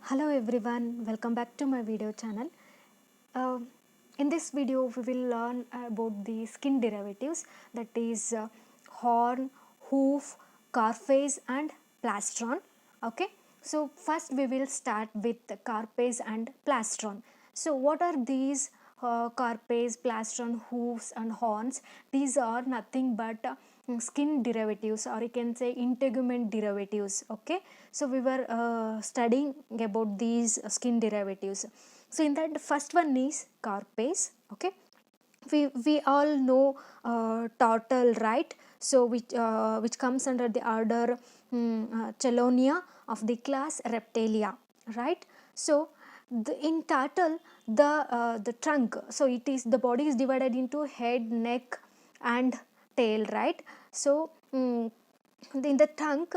Hello everyone, welcome back to my video channel. Uh, in this video we will learn about the skin derivatives, that is horn, hoof, carapace and plastron. Okay, so first we will start with carapace and plastron. So what are these carapace, plastron, hoofs and horns? These are nothing but skin derivatives, or you can say integument derivatives. Okay, so we were studying about these skin derivatives. So in that, the first one is carapace. Okay, we all know turtle, right? So which comes under the order chelonia of the class reptilia, right? So in turtle, the trunk, so it is, the body is divided into head, neck and tail, right? So in the trunk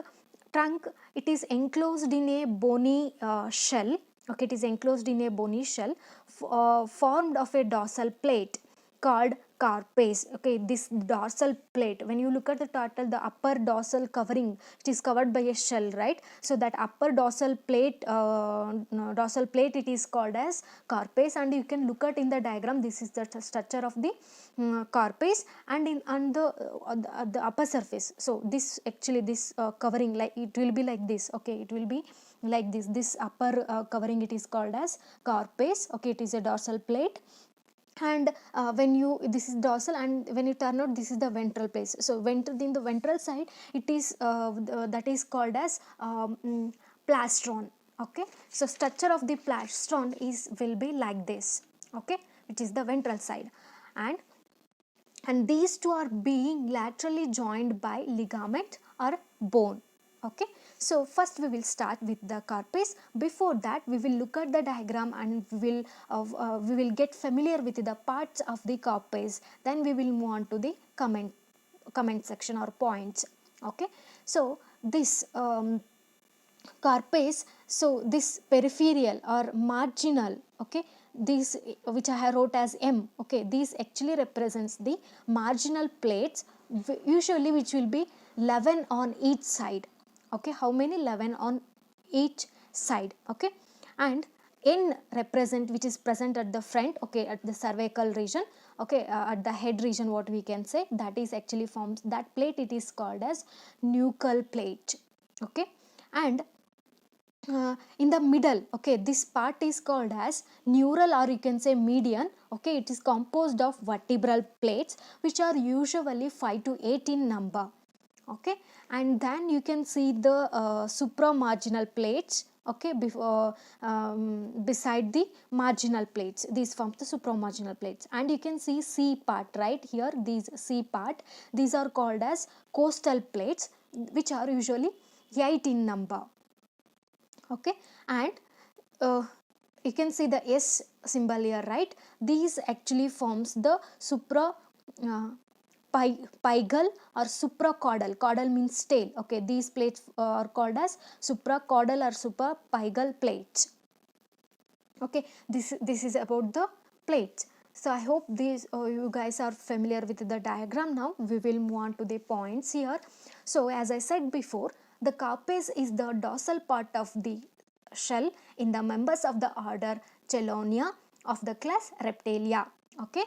it is enclosed in a bony shell. Okay, it is enclosed in a bony shell formed of a dorsal plate called carapace. Okay, this dorsal plate, when you look at the turtle, the upper dorsal covering, it is covered by a shell, right? So that upper dorsal plate, it is called as carapace, and you can look at in the diagram, this is the structure of the carapace, and in on the upper surface, so this actually this covering, like it will be like this. Okay, it will be like this upper covering, it is called as carapace. Okay, it is a dorsal plate, and when you, this is dorsal, and when you turn out, this is the ventral place. So in the ventral side, it is that is called as plastron. Okay, so structure of the plastron is will be like this. Okay, which is the ventral side, and these two are being laterally joined by ligament or bone. Okay, so first we will start with the carapace. Before that, we will look at the diagram, and we will get familiar with the parts of the carapace. Then we will move on to the comment section or points. Okay, so this carapace, so this peripheral or marginal, okay, these which I have wrote as M, okay, these actually represents the marginal plates, usually which will be 11 on each side. Okay, how many? 11 on each side. Okay, and N represent, which is present at the front, okay, at the cervical region. Okay, at the head region, what we can say, that is actually forms that plate, it is called as nuchal plate. Okay, and in the middle, okay, this part is called as neural, or you can say median. Okay, it is composed of vertebral plates, which are usually 5 to 8 in number. Okay, and then you can see the supramarginal plates. Okay, before beside the marginal plates, these form the supramarginal plates, and you can see C part right here. These C part, these are called as costal plates, which are usually 8 in number. Okay, and you can see the S symbol here, right? These actually forms the supra pygal or supracaudal. Caudal means tail. Okay, these plates are called as supracaudal or suprapygal plates. Okay, this is about the plates. So I hope these you guys are familiar with the diagram. Now we will move on to the points here. So as I said before, the carapace is the dorsal part of the shell in the members of the order Chelonia of the class Reptilia. Okay,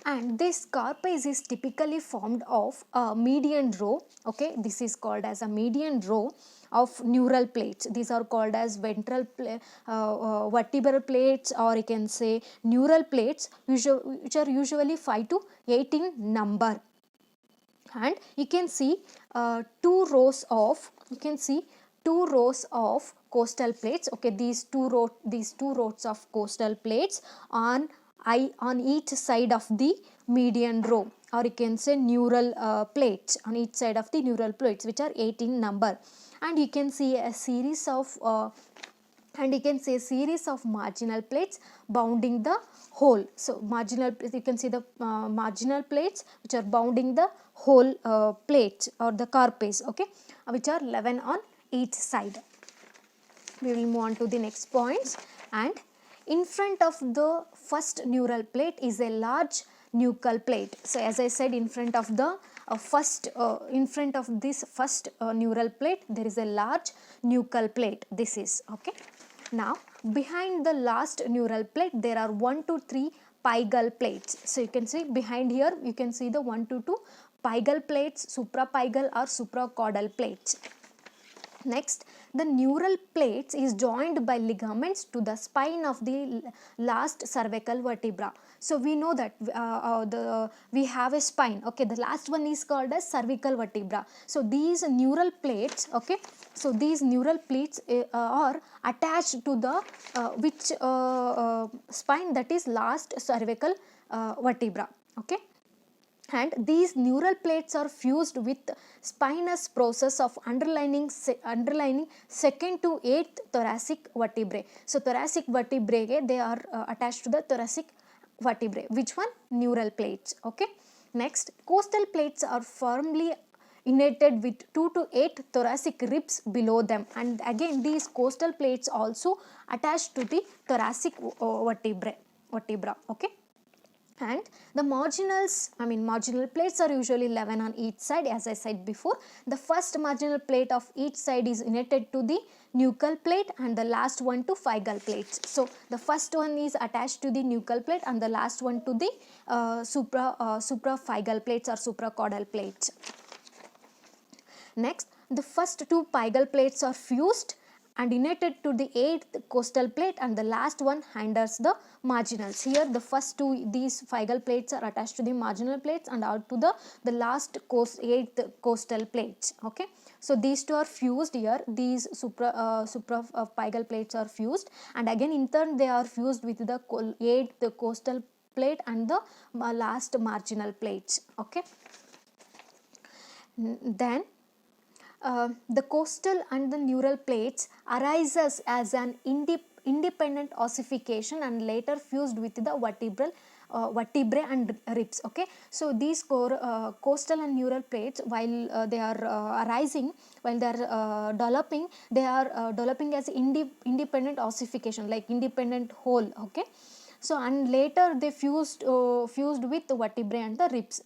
and this carapace is typically formed of a median row. Okay, this is called as a median row of neural plates. These are called as vertebral plates, or you can say neural plates, which are usually 5 to 8 in number. And you can see two rows of coastal plates. Okay, these two rows of coastal plates on each side of the median row, or you can say neural plates on each side of the neural plates, which are 8 in number. And you can see a series of marginal plates bounding the whole. So marginal, you can see the marginal plates which are bounding the whole plate or the carapace. Okay, which are 11 on each side. We will move on to the next points. And in front of the first neural plate is a large nuchal plate. So as I said, in front of the in front of this first neural plate, there is a large nuchal plate. This is okay. Now behind the last neural plate there are 1 to 3 pygal plates. So you can see behind here, you can see the 1 to 2 pygal plates, suprapygal or supracaudal plates. Next, the neural plates is joined by ligaments to the spine of the last cervical vertebra. So we know that we have a spine. Okay, the last one is called as cervical vertebra. So these neural plates, okay, so these neural plates are attached to the spine, that is last cervical vertebra. Okay, and these neural plates are fused with spinous process of underlining second to eighth thoracic vertebrae. So thoracic vertebrae, they are attached to the thoracic vertebrae. Which one? Neural plates. Okay. Next, costal plates are firmly innerted with 2 to 8 thoracic ribs below them, and again these costal plates also attached to the thoracic vertebra. Okay. And the marginal plates are usually 11 on each side, as I said before. The first marginal plate of each side is innerted to the nuchal plate and the last one to phygal plates. So the first one is attached to the nuchal plate and the last one to the supraphygal plates or supracaudal plates. Next, the first two pygal plates are fused and innerted to the 8th costal plate, and the last one hinders the marginals. Here the first two, these pygal plates are attached to the marginal plates and out to the last 8th costal plates. Okay, so these two are fused here. These pygal plates are fused, and again in turn they are fused with the 8th costal plate and the last marginal plates. Okay, then the costal and the neural plates arises as an independent ossification and later fused with the vertebrae and ribs. Okay, so these costal and neural plates, while they are arising, while they are developing, they are developing as independent ossification, like independent whole. Okay, so and later they fused with the vertebrae and the ribs.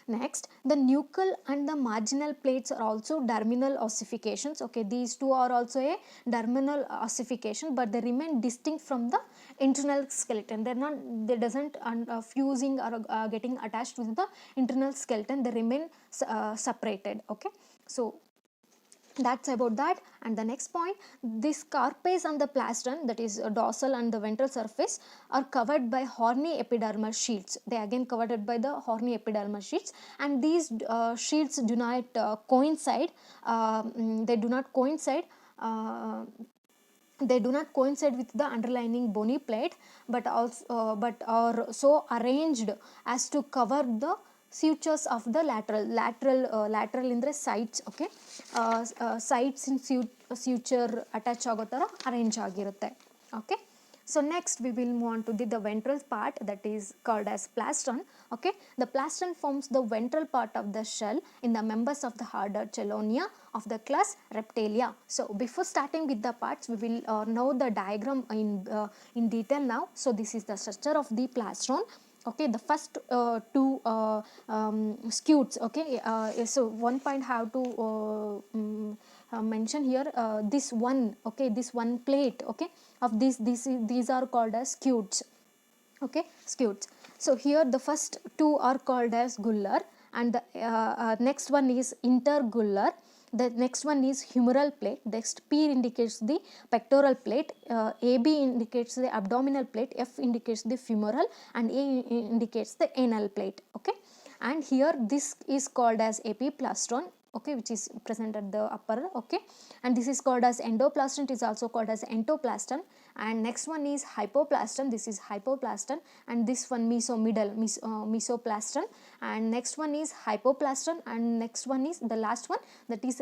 Next, the nuchal and the marginal plates are also terminal ossifications. Okay, these two are also a terminal ossification, but they remain distinct from the internal skeleton. They doesn't fusing or getting attached with the internal skeleton. They remain separated. Okay, so that's about that. And the next point, this carapace and the plastron, that is dorsal and the ventral surface, are covered by horny epidermal sheets. They again covered by the horny epidermal sheets, and these sheets do not coincide. They do not coincide. They do not coincide with the underlying bony plate, but are so arranged as to cover the sutures of the lateral in the sides. Okay, sides in suture attach ಆಗೋ ಥರ arrange ಆಗಿರುತ್ತೆ. Okay, so next we will move on to the ventral part, that is called as plastron. Okay, the plastron forms the ventral part of the shell in the members of the order Chelonia of the class Reptilia. So before starting with the parts, we will know the diagram in detail now. So this is the structure of the plastron. Okay, the first two scutes. Okay, so one point have to mention here, this one. Okay, this one plate, okay, of these are called as scutes. Okay, scutes. So here the first two are called as gullar, and the next one is intergullar. The next one is humeral plate. Next, P indicates the pectoral plate, AB indicates the abdominal plate, F indicates the femoral, and A indicates the anal plate. Okay, and here this is called as epiplastron. Okay, which is present at the upper. Okay, and this is called as endoplastron. It is also called as entoplastron. And next one is hypoplastron. This is hypoplastron, and this one mesoplastron. And next one is hypoplastron, and next one is the last one, that is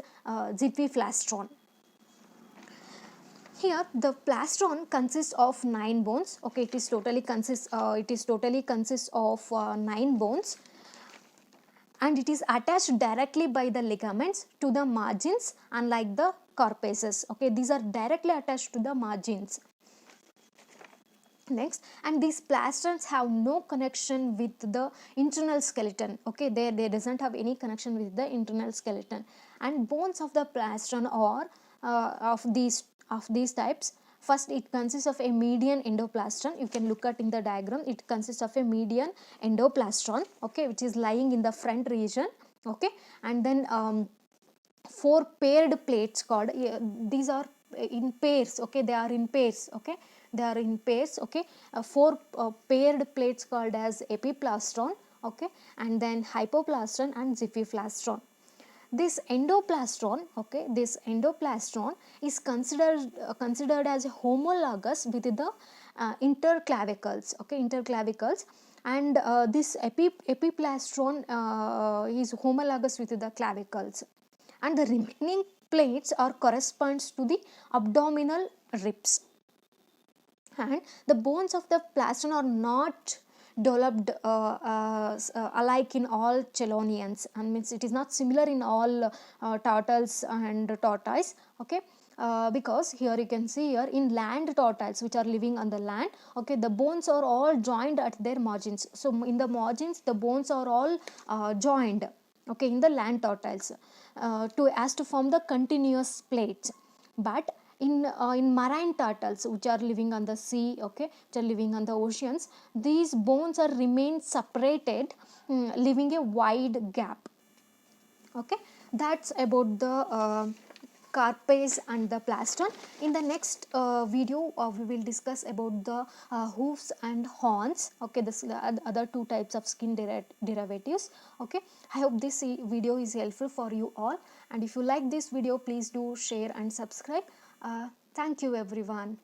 ziphiplastron. Here the plastron consists of 9 bones. Okay, it is totally consists of 9 bones, and it is attached directly by the ligaments to the margins, unlike the carapaces. Okay, these are directly attached to the margins. Next, and these plastrons have no connection with the internal skeleton. Okay, they doesn't have any connection with the internal skeleton, and bones of the plastron are of these types. First, it consists of a median endoplastron. You can look at in the diagram. It consists of a median endoplastron, okay, which is lying in the front region, okay, and then 4 paired plates called, these are in pairs, okay, they are in pairs, okay, they are in pairs, okay, 4 paired plates called as epiplastron, okay, and then hypoplastron and ziphiplastron. This endoplastron, okay, this endoplastron is considered as homologous with the interclavicles, okay, interclavicles, and this epiplastron is homologous with the clavicles, and the remaining plates are corresponds to the abdominal ribs, and the bones of the plastron are not developed alike in all chelonians, and means it is not similar in all turtles and tortoise, okay, because here you can see here in land tortoise which are living on the land, okay, the bones are all joined at their margins. So in the margins the bones are all joined, okay, in the land tortoise to form the continuous plates. But in marine turtles which are living on the sea, okay, which are living on the oceans, these bones are remain separated, leaving a wide gap, okay. That's about the Carapace and the Plastron. In the next video we will discuss about the hoofs and horns, okay, this other 2 types of skin derivatives, okay. I hope this video is helpful for you all, and if you like this video please do share and subscribe. Thank you everyone.